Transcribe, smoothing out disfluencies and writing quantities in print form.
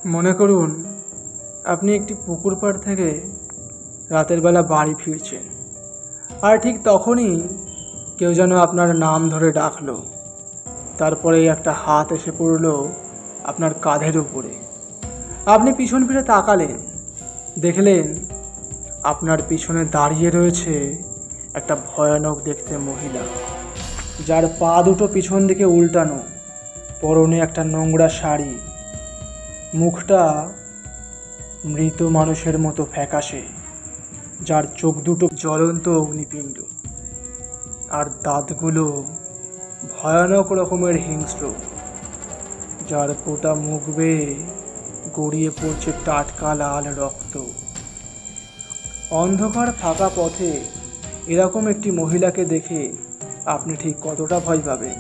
মনে করুন আপনি একটি পুকুর পাড় থেকে রাতের বেলা বাড়ি ফিরছেন, আর ঠিক তখনই কেউ যেন আপনার নাম ধরে ডাকলো। তারপরেই একটা হাত এসে পড়ল আপনার কাঁধের উপরে। আপনি পিছন ফিরে তাকালেন, দেখলেন আপনার পিছনে দাঁড়িয়ে রয়েছে একটা ভয়ানক দেখতে মহিলা, যার পা দুটো পিছন দিকে উল্টানো, পরনে একটা নোংরা শাড়ি, মুখটা মৃত মানুষের মতো ফ্যাকাশে, যার চোখ দুটো জ্বলন্ত অগ্নিপিণ্ড, আর দাঁতগুলো ভয়ানক রকমের হিংস্র, যার গোটা মুখ বেয়ে গড়িয়ে পড়ছে টাটকা লাল রক্ত। অন্ধকার ফাঁকা পথে এরকম একটি মহিলাকে দেখে আপনি ঠিক কতটা ভয় পাবেন?